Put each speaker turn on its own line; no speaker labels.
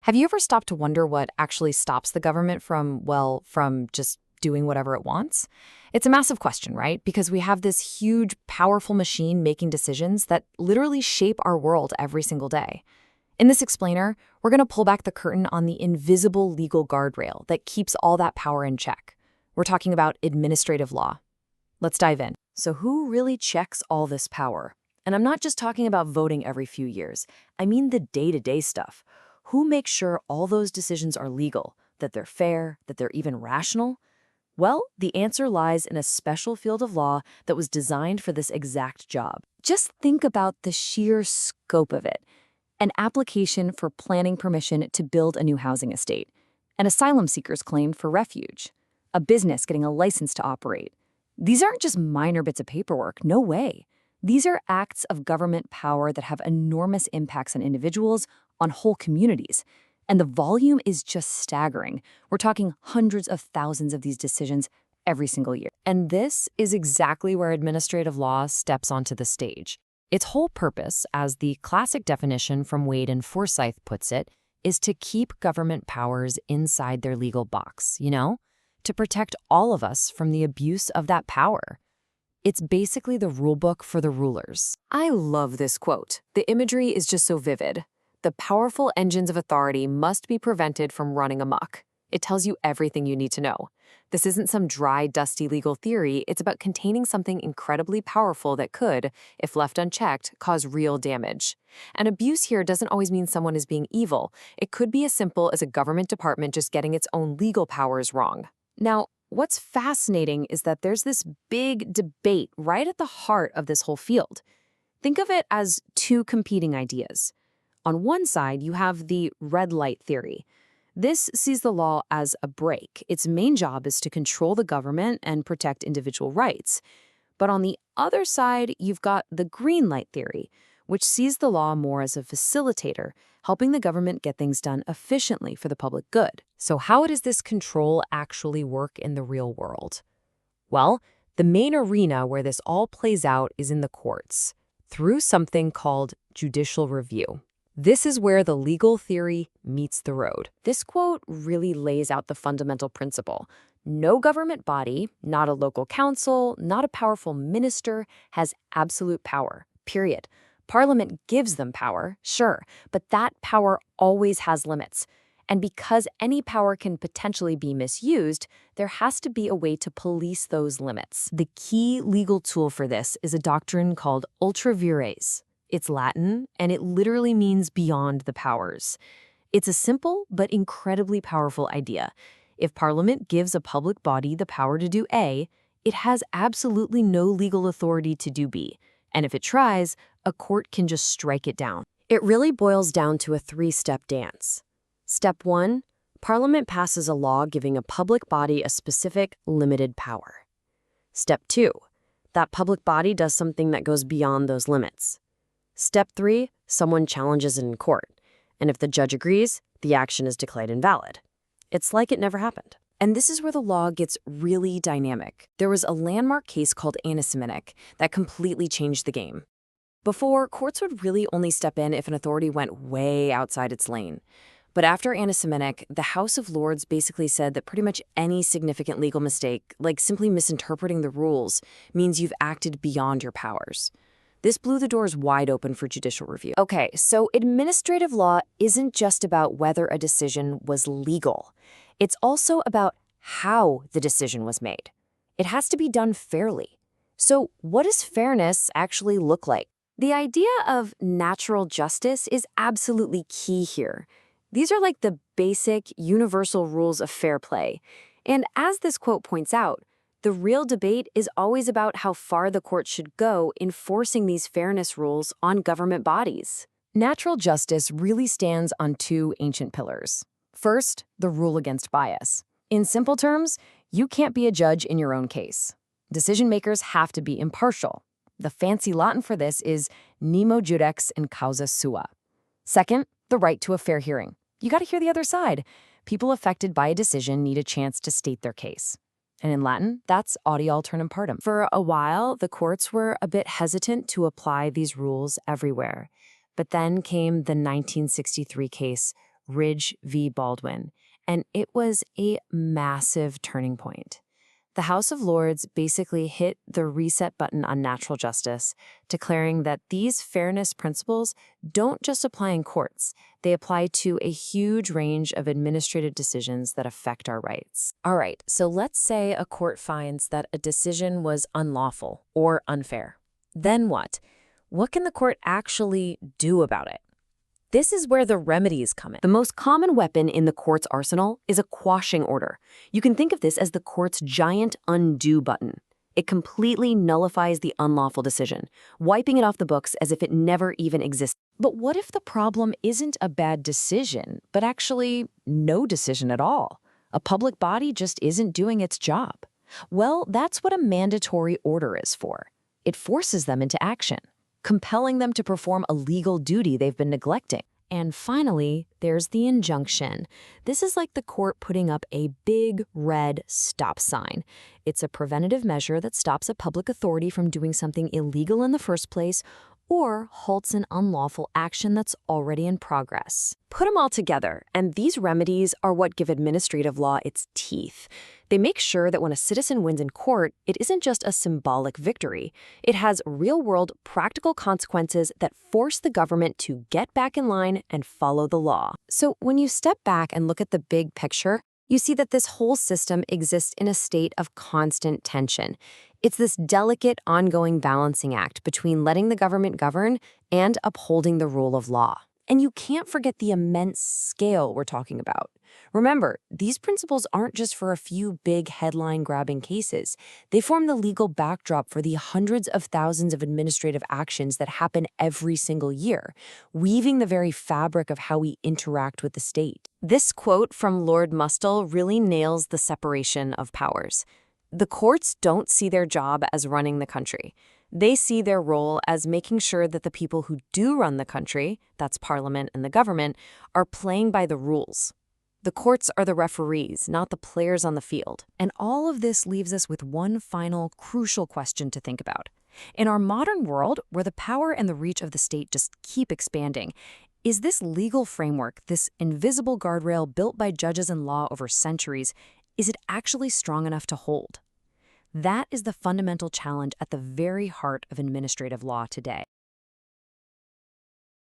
Have you ever stopped to wonder what actually stops the government from just doing whatever it wants? It's a massive question, right? Because we have this huge, powerful machine making decisions that literally shape our world every single day. In this explainer, we're going to pull back the curtain on the invisible legal guardrail that keeps all that power in check. We're talking about administrative law. Let's dive in. So who really checks all this power? And I'm not just talking about voting every few years. I mean the day-to-day stuff. Who makes sure all those decisions are legal, that they're fair, that they're even rational? Well, the answer lies in a special field of law that was designed for this exact job. Just think about the sheer scope of it. An application for planning permission to build a new housing estate, an asylum seeker's claim for refuge, a business getting a license to operate. These aren't just minor bits of paperwork, no way. These are acts of government power that have enormous impacts on individuals, on whole communities. And the volume is just staggering. We're talking hundreds of thousands of these decisions every single year. And this is exactly where administrative law steps onto the stage. Its whole purpose, as the classic definition from Wade and Forsyth puts it, is to keep government powers inside their legal box, to protect all of us from the abuse of that power. It's basically the rulebook for the rulers. I love this quote. The imagery is just so vivid. The powerful engines of authority must be prevented from running amok. It tells you everything you need to know. This isn't some dry, dusty legal theory. It's about containing something incredibly powerful that could, if left unchecked, cause real damage. And abuse here doesn't always mean someone is being evil. It could be as simple as a government department just getting its own legal powers wrong. Now, what's fascinating is that there's this big debate right at the heart of this whole field. Think of it as two competing ideas. On one side, you have the red light theory. This sees the law as a brake. Its main job is to control the government and protect individual rights. But on the other side, you've got the green light theory, which sees the law more as a facilitator, helping the government get things done efficiently for the public good. So how does this control actually work in the real world? Well, the main arena where this all plays out is in the courts, through something called judicial review. This is where the legal theory meets the road. This quote really lays out the fundamental principle. No government body, not a local council, not a powerful minister, has absolute power, period. Parliament gives them power, sure, but that power always has limits. And because any power can potentially be misused, there has to be a way to police those limits. The key legal tool for this is a doctrine called ultra vires. It's Latin, and it literally means beyond the powers. It's a simple but incredibly powerful idea. If Parliament gives a public body the power to do A, it has absolutely no legal authority to do B. And if it tries, a court can just strike it down. It really boils down to a three-step dance. Step 1, Parliament passes a law giving a public body a specific, limited power. Step 2, that public body does something that goes beyond those limits. Step 3, someone challenges it in court, and if the judge agrees, the action is declared invalid. It's like it never happened. And this is where the law gets really dynamic. There was a landmark case called Anti-Semitic that completely changed the game. Before, courts would really only step in if an authority went way outside its lane. But after Anti-Semitic, the House of Lords basically said that pretty much any significant legal mistake, like simply misinterpreting the rules, means you've acted beyond your powers. This blew the doors wide open for judicial review. Okay, so administrative law isn't just about whether a decision was legal. It's also about how the decision was made. It has to be done fairly. So what does fairness actually look like? The idea of natural justice is absolutely key here. These are like the basic, universal rules of fair play. And as this quote points out, the real debate is always about how far the court should go enforcing these fairness rules on government bodies. Natural justice really stands on two ancient pillars. First, the rule against bias. In simple terms, you can't be a judge in your own case. Decision makers have to be impartial. The fancy Latin for this is nemo judex in causa sua. Second, the right to a fair hearing. You got to hear the other side. People affected by a decision need a chance to state their case. And in Latin, that's audi alternum partem. For a while, the courts were a bit hesitant to apply these rules everywhere. But then came the 1963 case, Ridge v. Baldwin, and it was a massive turning point. The House of Lords basically hit the reset button on natural justice, declaring that these fairness principles don't just apply in courts, they apply to a huge range of administrative decisions that affect our rights. All right, so let's say a court finds that a decision was unlawful or unfair. Then what? What can the court actually do about it? This is where the remedies come in. The most common weapon in the court's arsenal is a quashing order. You can think of this as the court's giant undo button. It completely nullifies the unlawful decision, wiping it off the books as if it never even existed. But what if the problem isn't a bad decision, but actually no decision at all? A public body just isn't doing its job. Well, that's what a mandatory order is for. It forces them into action, compelling them to perform a legal duty they've been neglecting. And finally, there's the injunction. This is like the court putting up a big red stop sign. It's a preventative measure that stops a public authority from doing something illegal in the first place or halts an unlawful action that's already in progress. Put them all together, and these remedies are what give administrative law its teeth. They make sure that when a citizen wins in court, it isn't just a symbolic victory. It has real-world, practical consequences that force the government to get back in line and follow the law. So when you step back and look at the big picture, you see that this whole system exists in a state of constant tension. It's this delicate, ongoing balancing act between letting the government govern and upholding the rule of law. And you can't forget the immense scale we're talking about. Remember, these principles aren't just for a few big headline-grabbing cases. They form the legal backdrop for the hundreds of thousands of administrative actions that happen every single year, weaving the very fabric of how we interact with the state. This quote from Lord Mustill really nails the separation of powers. The courts don't see their job as running the country. They see their role as making sure that the people who do run the country, that's Parliament and the government, are playing by the rules. The courts are the referees, not the players on the field. And all of this leaves us with one final crucial question to think about. In our modern world, where the power and the reach of the state just keep expanding, is this legal framework, this invisible guardrail built by judges and law over centuries, is it actually strong enough to hold? That is the fundamental challenge at the very heart of administrative law today.